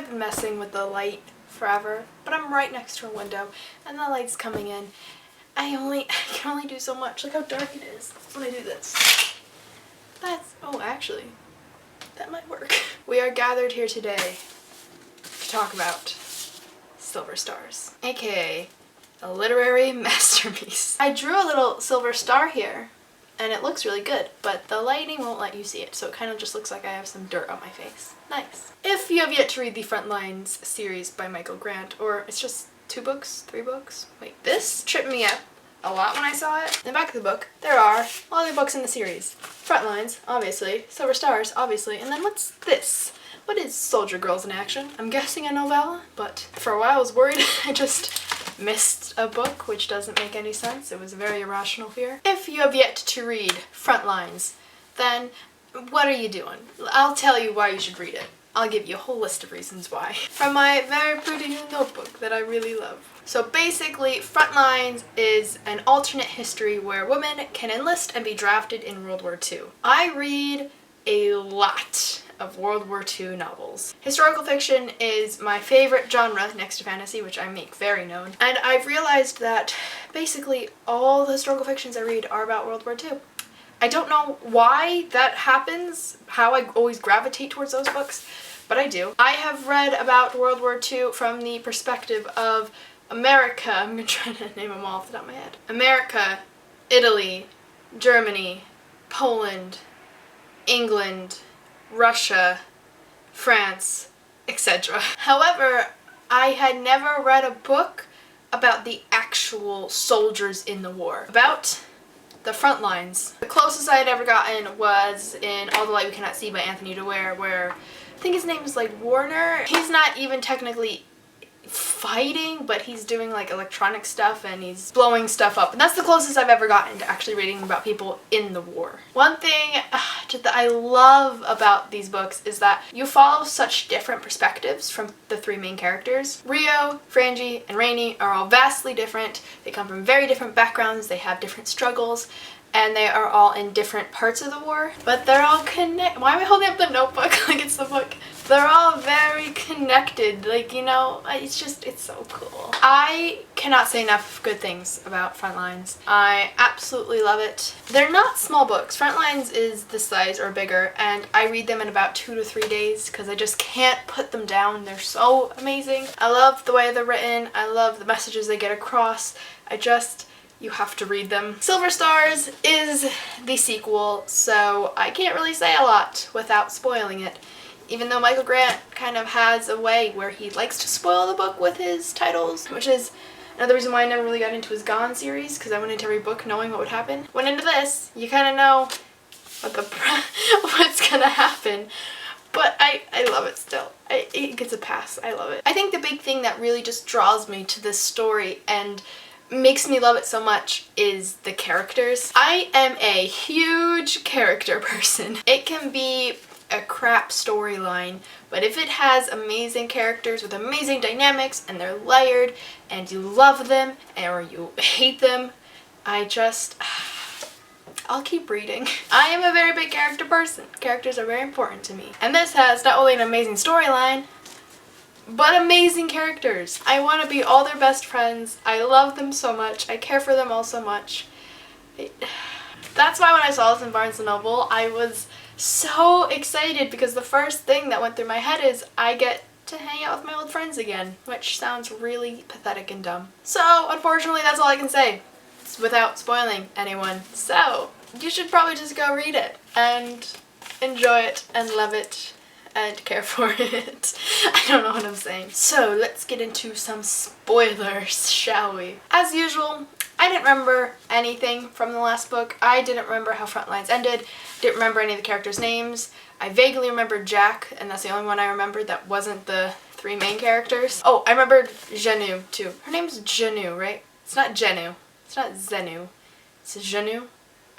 I've been messing with the light forever, but I'm right next to a window and the light's coming in. I can only do so much. Look how dark it is when I do this. Oh, actually, that might work. We are gathered here today to talk about Silver Stars, aka a literary masterpiece. I drew a little silver star here, and it looks really good, but the lighting won't let you see it, so it kind of just looks like I have some dirt on my face. Nice. If you have yet to read the Frontlines series by Michael Grant, or it's just 2 books, 3 books? Wait, this tripped me up a lot when I saw it. In the back of the book, there are all the books in the series. Frontlines, obviously. Silver Stars, obviously. And then what's this? What is Soldier Girls in Action? I'm guessing a novella, but for a while I was worried I just missed a book, which doesn't make any sense. It was a very irrational fear. If you have yet to read Frontlines, then what are you doing? I'll tell you why you should read it. I'll give you a whole list of reasons why. From my very pretty notebook that I really love. So basically, Frontlines is an alternate history where women can enlist and be drafted in World War II. I read a lot of World War II novels. Historical fiction is my favorite genre next to fantasy, which I make very known. And I've realized that basically all the historical fictions I read are about World War II. I don't know why that happens, how I always gravitate towards those books, but I do. I have read about World War II from the perspective of America. I'm gonna try to name them all off the top of my head. America, Italy, Germany, Poland, England, Russia, France, etc. However, I had never read a book about the actual soldiers in the war. About the front lines. The closest I had ever gotten was in All the Light We Cannot See by Anthony Dwyer, where I think his name is like Warner. He's not even technically fighting, but he's doing like electronic stuff and he's blowing stuff up. And that's the closest I've ever gotten to actually reading about people in the war. One thing that I love about these books is that you follow such different perspectives from the 3 main characters. Rio, Frangie, and Rainey are all vastly different. They come from very different backgrounds, they have different struggles, and they are all in different parts of the war, but they're all connected. Why am I holding up the notebook like it's the book? They're all very connected, like, you know, it's so cool. I cannot say enough good things about Frontlines. I absolutely love it. They're not small books. Frontlines is this size or bigger, and I read them in about 2 to 3 days because I just can't put them down. They're so amazing. I love the way they're written. I love the messages they get across. You have to read them. Silver Stars is the sequel, so I can't really say a lot without spoiling it. Even though Michael Grant kind of has a way where he likes to spoil the book with his titles, which is another reason why I never really got into his Gone series, because I went into every book knowing what would happen. Went into this, you kind of know what's gonna happen. But I love it still. It gets a pass. I love it. I think the big thing that really just draws me to this story and makes me love it so much is the characters. I am a huge character person. It can be a crap storyline, but if it has amazing characters with amazing dynamics and they're layered and you love them or you hate them, I'll keep reading. I am a very big character person. Characters are very important to me. And this has not only an amazing storyline, but amazing characters. I want to be all their best friends. I love them so much. I care for them all so much. That's why when I saw this in Barnes & Noble, I was so excited because the first thing that went through my head is I get to hang out with my old friends again, which sounds really pathetic and dumb. So, unfortunately, that's all I can say without spoiling anyone. So, you should probably just go read it and enjoy it and love it and care for it. I don't know what I'm saying. So let's get into some spoilers, shall we? As usual, I didn't remember anything from the last book. I didn't remember how Frontlines ended. Didn't remember any of the characters' names. I vaguely remembered Jack, and that's the only one I remembered that wasn't the 3 main characters. Oh, I remembered Zhenu too. Her name's Zhenu, right? It's not Zhenu. It's not Zenu. It's Zhenu,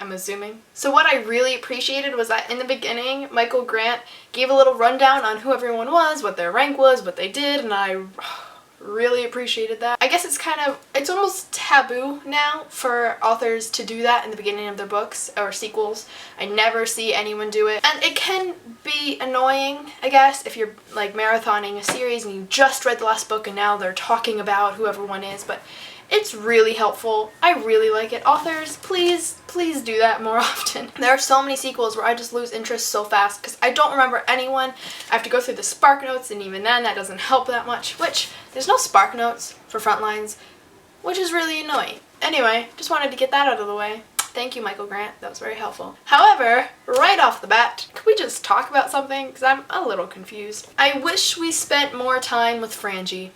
I'm assuming. So what I really appreciated was that in the beginning, Michael Grant gave a little rundown on who everyone was, what their rank was, what they did, and I really appreciated that. I guess it's almost taboo now for authors to do that in the beginning of their books or sequels. I never see anyone do it. And it can be annoying, I guess, if you're like marathoning a series and you just read the last book and now they're talking about whoever one is, but it's really helpful. I really like it. Authors, please do that more often. There are so many sequels where I just lose interest so fast because I don't remember anyone. I have to go through the spark notes, and even then that doesn't help that much, which there's no spark notes for Frontlines, which is really annoying. Anyway, just wanted to get that out of the way. Thank you, Michael Grant. That was very helpful. However, right off the bat, could we just talk about something? Because I'm a little confused. I wish we spent more time with Frangie.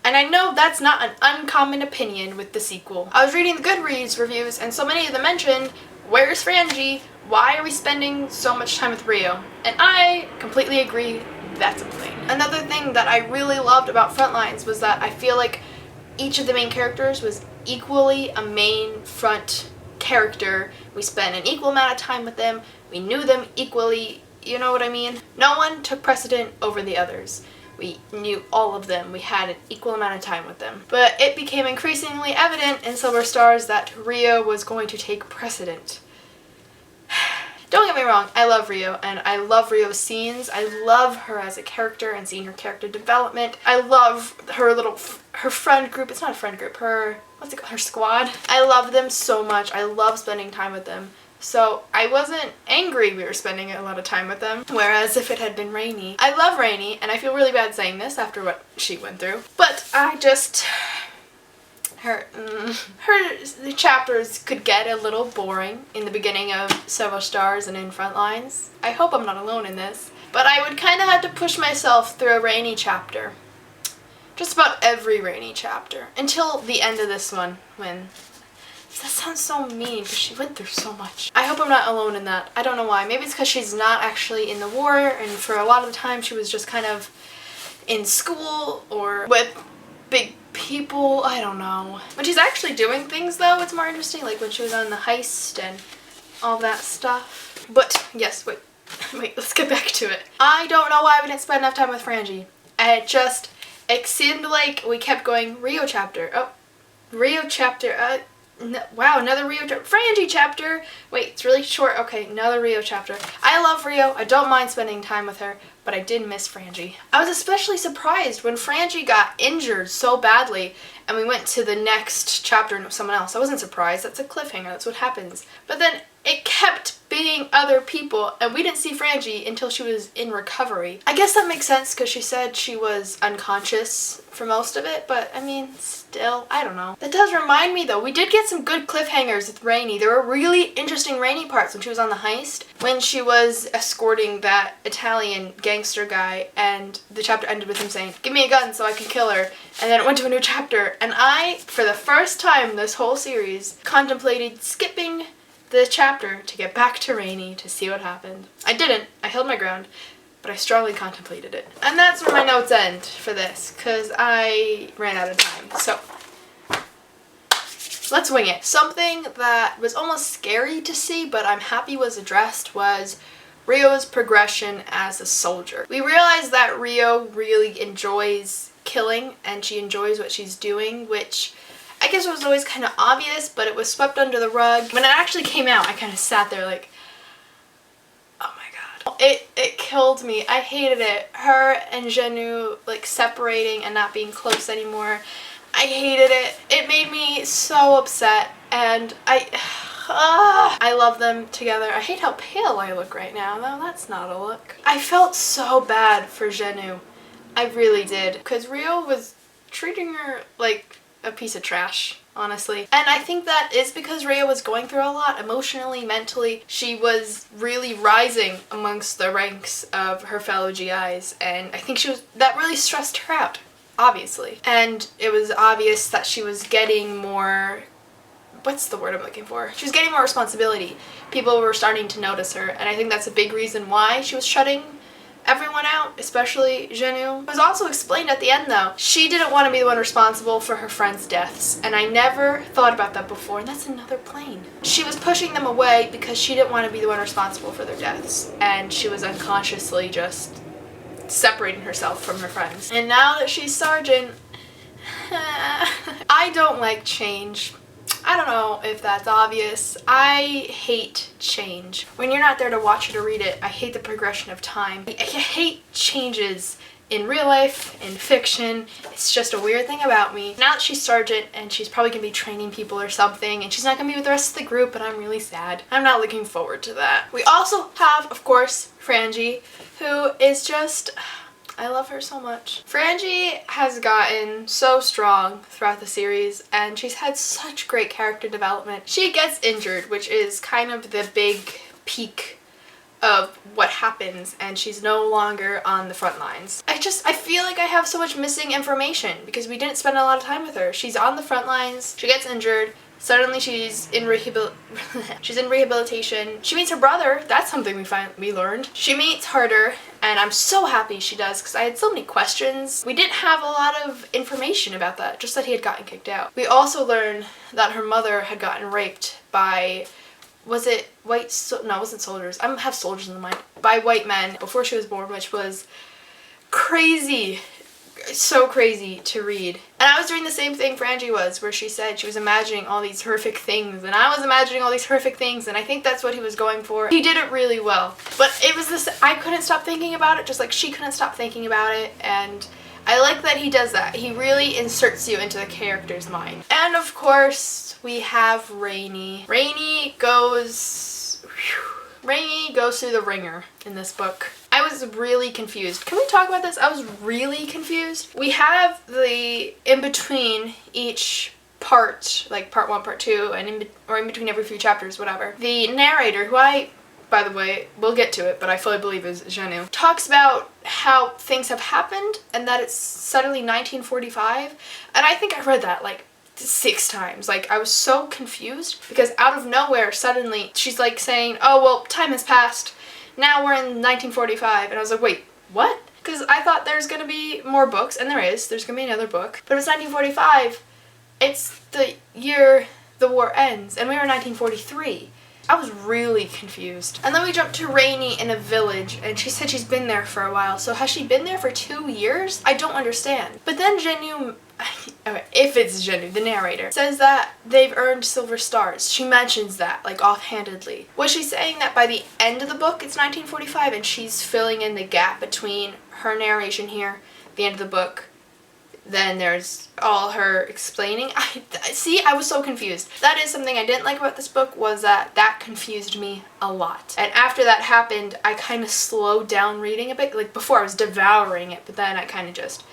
And I know that's not an uncommon opinion with the sequel. I was reading the Goodreads reviews and so many of them mentioned, where's Frangie? Why are we spending so much time with Rio? And I completely agree, that's a complaint. Another thing that I really loved about Frontlines was that I feel like each of the main characters was equally a main front character. We spent an equal amount of time with them, we knew them equally, you know what I mean? No one took precedent over the others. We knew all of them. We had an equal amount of time with them. But it became increasingly evident in Silver Stars that Rio was going to take precedent. Don't get me wrong, I love Rio, and I love Rio's scenes. I love her as a character and seeing her character development. I love her friend group. It's not a friend group, her squad. I love them so much. I love spending time with them. So I wasn't angry we were spending a lot of time with them, whereas if it had been Rainy. I love Rainy, and I feel really bad saying this after what she went through, but I just... the chapters could get a little boring in the beginning of Silver Stars and in Frontlines. I hope I'm not alone in this, but I would kind of have to push myself through a Rainy chapter. Just about every Rainy chapter. Until the end of this one, when... That sounds so mean because she went through so much. I hope I'm not alone in that. I don't know why. Maybe it's because she's not actually in the war, and for a lot of the time she was just kind of in school or with big people. I don't know. When she's actually doing things though, it's more interesting, like when she was on the heist and all that stuff. But yes, wait, let's get back to it. I don't know why we didn't spend enough time with Frangie. It seemed like we kept going Rio chapter. Oh, Rio chapter. Wow, another Rio chapter. Frangie chapter! Wait, it's really short. Okay, another Rio chapter. I love Rio. I don't mind spending time with her, but I did miss Frangie. I was especially surprised when Frangie got injured so badly and we went to the next chapter and it was someone else. I wasn't surprised. That's a cliffhanger. That's what happens. But then it kept being other people and we didn't see Frangie until she was in recovery. I guess that makes sense because she said she was unconscious for most of it, but I mean, still, I don't know. That does remind me though, we did get some good cliffhangers with Rainy. There were really interesting Rainy parts when she was on the heist, when she was escorting that Italian gangster guy and the chapter ended with him saying, "Give me a gun so I can kill her," and then it went to a new chapter, and I, for the first time this whole series, contemplated skipping the chapter to get back to Rainy to see what happened. I didn't. I held my ground, but I strongly contemplated it. And that's where my notes end for this, because I ran out of time. So, let's wing it. Something that was almost scary to see, but I'm happy was addressed, was Rio's progression as a soldier. We realized that Rio really enjoys killing, and she enjoys what she's doing, which I guess it was always kind of obvious, but it was swept under the rug. When it actually came out, I kind of sat there like, oh my god. It killed me. I hated it. Her and Jeannu like separating and not being close anymore. I hated it. It made me so upset, and I love them together. I hate how pale I look right now, though. That's not a look. I felt so bad for Jeannu. I really did. Because Rio was treating her like a piece of trash, honestly. And I think that is because Rio was going through a lot emotionally, mentally. She was really rising amongst the ranks of her fellow GIs, and I think that really stressed her out, obviously. And it was obvious that she was getting more, what's the word I'm looking for? She was getting more responsibility. People were starting to notice her, and I think that's a big reason why she was shutting everyone out, especially Jeannu. It was also explained at the end though, she didn't want to be the one responsible for her friends' deaths, and I never thought about that before, and that's another plane. She was pushing them away because she didn't want to be the one responsible for their deaths, and she was unconsciously just separating herself from her friends. And now that she's sergeant, I don't like change. I don't know if that's obvious. I hate change. When you're not there to watch it or read it, I hate the progression of time. I hate changes in real life, in fiction. It's just a weird thing about me. Now that she's sergeant and she's probably gonna be training people or something, and she's not gonna be with the rest of the group, and I'm really sad. I'm not looking forward to that. We also have, of course, Frangie, who is just, I love her so much. Frangie has gotten so strong throughout the series, and she's had such great character development. She gets injured, which is kind of the big peak of what happens, and she's no longer on the front lines. I feel like I have so much missing information because we didn't spend a lot of time with her. She's on the front lines, she gets injured, suddenly she's in rehabilitation. She meets her brother. That's something we learned. She meets Harder, and I'm so happy she does because I had so many questions. We didn't have a lot of information about that, just that he had gotten kicked out. We also learned that her mother had gotten raped by, was it white, no, it wasn't soldiers. I have soldiers in the mind. By white men before she was born, which was crazy. So crazy to read. And I was doing the same thing Frangie was, where she said she was imagining all these horrific things, and I was imagining all these horrific things, and I think that's what he was going for. He did it really well. But it was this, I couldn't stop thinking about it, just like she couldn't stop thinking about it, and I like that he does that. He really inserts you into the character's mind. And of course, we have Rainy. Rainy goes through the ringer in this book. I was really confused. Can we talk about this? I was really confused. We have the in-between each part, like part 1, part 2, and in between every few chapters, whatever. The narrator, who by the way, we'll get to it, but I fully believe is Janu, talks about how things have happened and that it's suddenly 1945. And I think I read that like 6 times. Like, I was so confused because out of nowhere, suddenly she's like saying, oh, well, time has passed. Now we're in 1945. And I was like, wait, what? Because I thought there's going to be more books, and there's going to be another book. But it's 1945. It's the year the war ends, and we were in 1943. I was really confused. And then we jumped to Rainy in a village, and she said she's been there for a while. So has she been there for 2 years? I don't understand. But then Janu, okay, if it's Janu, the narrator, says that they've earned silver stars. She mentions that, like, offhandedly. Was she saying that by the end of the book it's 1945 and she's filling in the gap between her narration here, the end of the book, then there's all her explaining? I was so confused. That is something I didn't like about this book, was that confused me a lot. And after that happened, I kind of slowed down reading a bit. Like, before I was devouring it, but then I kind of just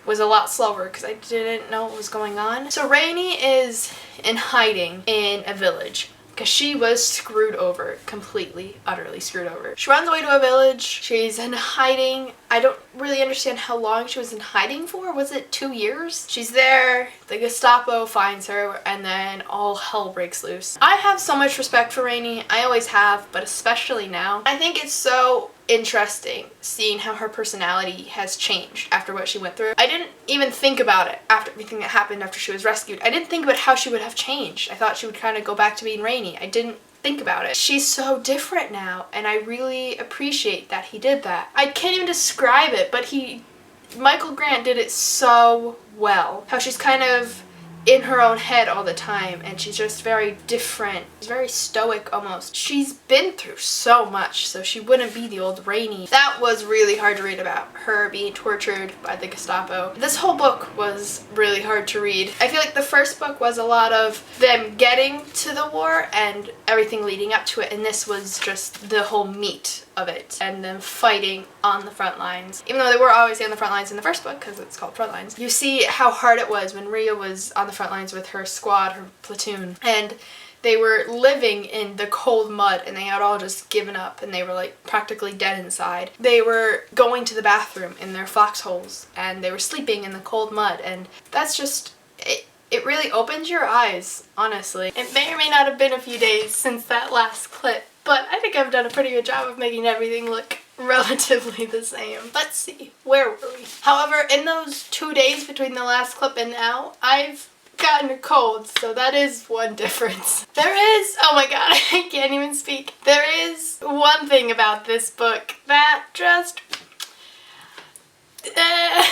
was a lot slower because I didn't know what was going on. So Rainy is in hiding in a village because she was screwed over, completely, utterly screwed over. She runs away to a village. She's in hiding. I don't really understand how long she was in hiding for. Was it 2 years? She's there, the Gestapo finds her, and then all hell breaks loose. I have so much respect for Rainy. I always have, but especially now. I think it's so interesting seeing how her personality has changed after what she went through. I didn't even think about it after everything that happened after she was rescued. I didn't think about how she would have changed. I thought she would kind of go back to being Rainy. I didn't think about it. She's so different now, and I really appreciate that he did that. I can't even describe it, but Michael Grant did it so well. How she's kind of in her own head all the time, and she's just very different. She's very stoic almost. She's been through so much, so she wouldn't be the old Rainy. That was really hard to read about, her being tortured by the Gestapo. This whole book was really hard to read. I feel like the first book was a lot of them getting to the war and everything leading up to it, and this was just the whole meat of it and them fighting on the front lines. Even though they were obviously on the front lines in the first book because it's called Front Lines, you see how hard it was when Rhea was on the front lines with her squad, her platoon, and they were living in the cold mud and they had all just given up and they were like practically dead inside. They were going to the bathroom in their foxholes and they were sleeping in the cold mud, and that's just, it really opens your eyes, honestly. It may or may not have been a few days since that last clip, but I think I've done a pretty good job of making everything look relatively the same. Let's see, where were we? However, in those 2 days between the last clip and now, I've gotten a cold, so that is one difference. There is, oh my god, I can't even speak. There is one thing about this book that just,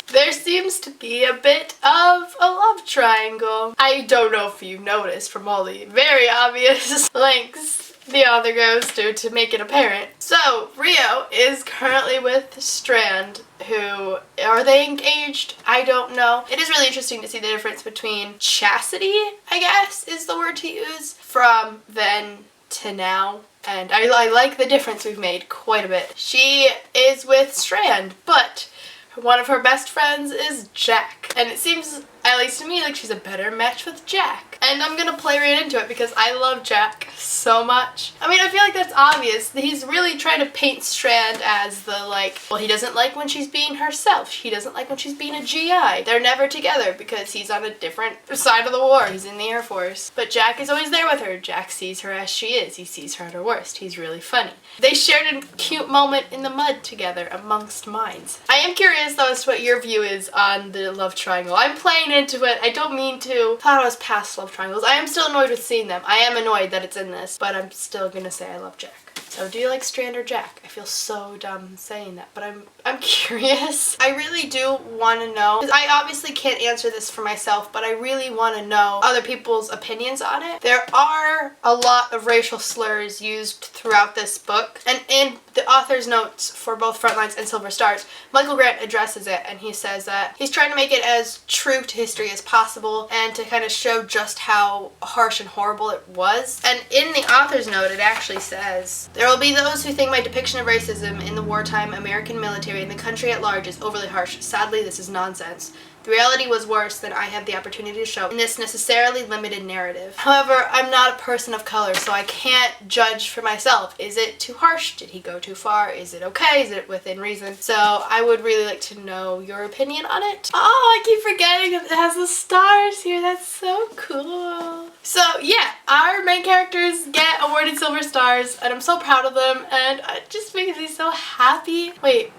There seems to be a bit of a love triangle. I don't know if you've noticed from all the very obvious links the author goes to make it apparent. So, Rio is currently with Strand, who, are they engaged? I don't know. It is really interesting to see the difference between chastity, I guess is the word to use, from then to now. And I like the difference we've made quite a bit. She is with Strand, but one of her best friends is Jack. And it seems, at least to me, like she's a better match with Jack. And I'm gonna play right into it because I love Jack so much. I mean, I feel like that's obvious. He's really trying to paint Strand as the, like, well, he doesn't like when she's being herself. He doesn't like when she's being a GI. They're never together because he's on a different side of the war. He's in the Air Force. But Jack is always there with her. Jack sees her as she is. He sees her at her worst. He's really funny. They shared a cute moment in the mud together amongst mines. I am curious though as to what your view is on the love triangle. I'm playing into it. I don't mean to. Thought I was past love triangles. I am still annoyed with seeing them. I am annoyed that it's in this, but I'm still gonna say I love Jack. So do you like Strand or Jack? I feel so dumb saying that, but I'm curious. I really do want to know, because I obviously can't answer this for myself, but I really want to know other people's opinions on it. There are a lot of racial slurs used throughout this book, and in the author's notes for both Frontlines and Silver Stars, Michael Grant addresses it, and he says that he's trying to make it as true to history as possible and to kind of show just how harsh and horrible it was. And in the author's note, it actually says, "There will be those who think my depiction of racism in the wartime American military and the country at large is overly harsh. Sadly, this is nonsense. The reality was worse than I have the opportunity to show in this necessarily limited narrative. However, I'm not a person of color, so I can't judge for myself. Is it too harsh? Did he go too far? Is it okay? Is it within reason?" So I would really like to know your opinion on it. Oh, I keep forgetting it has the stars here. That's so cool. So yeah, our main characters get awarded Silver Stars, and I'm so proud of them, and it just makes me so happy. Wait,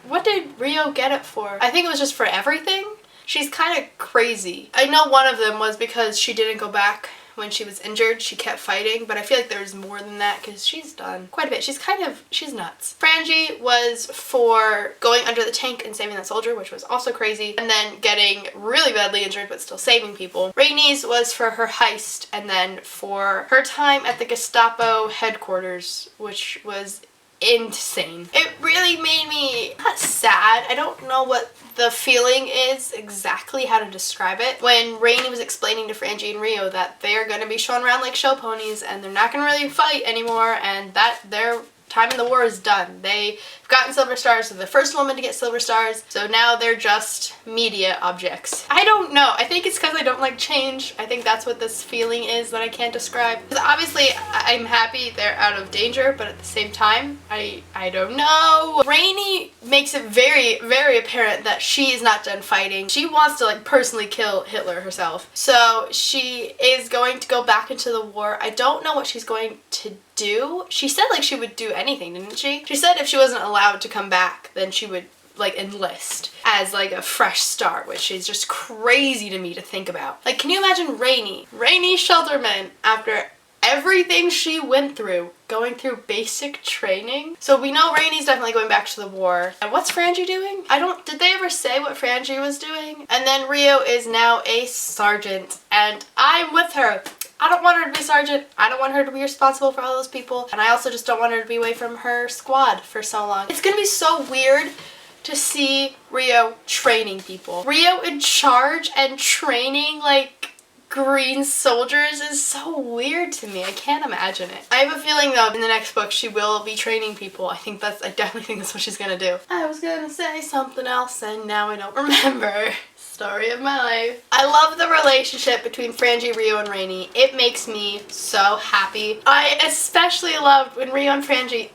what did Rio get it for? I think it was just for everything. She's kind of crazy. I know one of them was because she didn't go back when she was injured. She kept fighting, but I feel like there's more than that because she's done quite a bit. She's nuts. Frangie was for going under the tank and saving that soldier, which was also crazy, and then getting really badly injured but still saving people. Rainie's was for her heist and then for her time at the Gestapo headquarters, which was insane. It really made me not sad. I don't know what the feeling is exactly, how to describe it. When Rainie was explaining to Frangie and Rio that they're going to be shown around like show ponies and they're not going to really fight anymore and that their time in the war is done. They've gotten Silver Stars. They're the first woman to get Silver Stars, so now they're just media objects. I don't know. I think it's because I don't like change. I think that's what this feeling is that I can't describe. Because obviously I'm happy they're out of danger, but at the same time, I don't know. Rainie makes it very, very apparent that she is not done fighting. She wants to like personally kill Hitler herself. So she is going to go back into the war. I don't know what she's going to do. She said like she would do anything, didn't she? She said if she wasn't allowed to come back, then she would like enlist as like a fresh start, which is just crazy to me to think about. Like, can you imagine Rainie Shelterman, after everything she went through, going through basic training? So we know Rainie's definitely going back to the war. And what's Frangie doing? Did they ever say what Frangie was doing? And then Rio is now a sergeant, and I'm with her. I don't want her to be sergeant. I don't want her to be responsible for all those people. And I also just don't want her to be away from her squad for so long. It's gonna be so weird to see Rio training people. Rio in charge and training like green soldiers is so weird to me. I can't imagine it. I have a feeling though in the next book she will be training people. I definitely think that's what she's gonna do. I was gonna say something else and now I don't remember. Story of my life. I love the relationship between Frangie, Rio, and Rainie. It makes me so happy. I especially loved when Rio and Frangie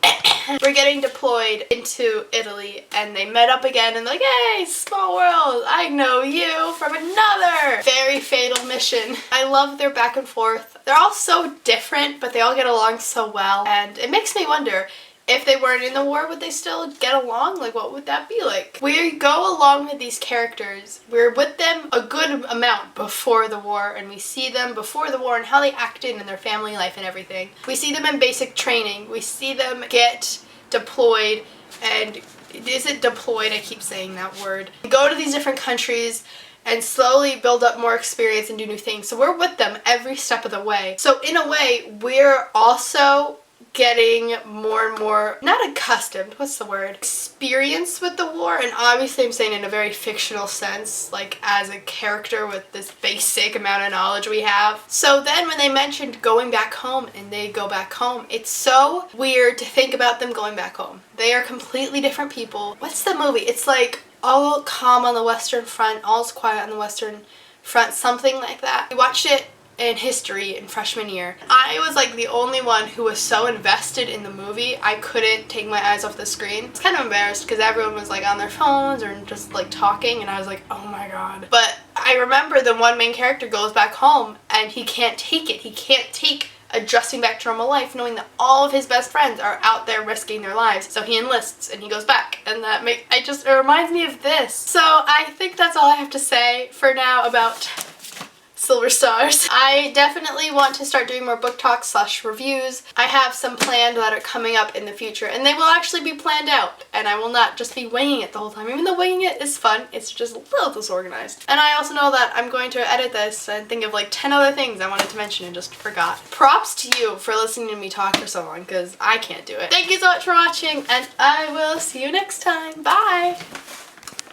were getting deployed into Italy and they met up again and like, hey, small world, I know you from another very fatal mission. I love their back and forth. They're all so different, but they all get along so well, and it makes me wonder, if they weren't in the war, would they still get along? Like, what would that be like? We go along with these characters. We're with them a good amount before the war, and we see them before the war and how they acted in their family life and everything. We see them in basic training. We see them get deployed and is it deployed? I keep saying that word. Go to these different countries and slowly build up more experience and do new things. So we're with them every step of the way. So in a way, we're also getting more and more, not accustomed, what's the word? Experience with the war, and obviously I'm saying in a very fictional sense, like as a character with this basic amount of knowledge we have. So then when they mentioned going back home and they go back home, it's so weird to think about them going back home. They are completely different people. What's the movie? It's like All Calm on the Western Front, All's Quiet on the Western Front, something like that. We watched it in history in freshman year. I was like the only one who was so invested in the movie I couldn't take my eyes off the screen. I was kind of embarrassed because everyone was like on their phones or just like talking, and I was like, oh my god. But I remember the one main character goes back home and he can't take it. He can't take adjusting back to normal life knowing that all of his best friends are out there risking their lives. So he enlists and he goes back, and it reminds me of this. So I think that's all I have to say for now about Silver Stars. I definitely want to start doing more book talks / reviews. I have some planned that are coming up in the future, and they will actually be planned out, and I will not just be winging it the whole time. Even though winging it is fun, it's just a little disorganized. And I also know that I'm going to edit this and think of like 10 other things I wanted to mention and just forgot. Props to you for listening to me talk for so long, because I can't do it. Thank you so much for watching, and I will see you next time. Bye!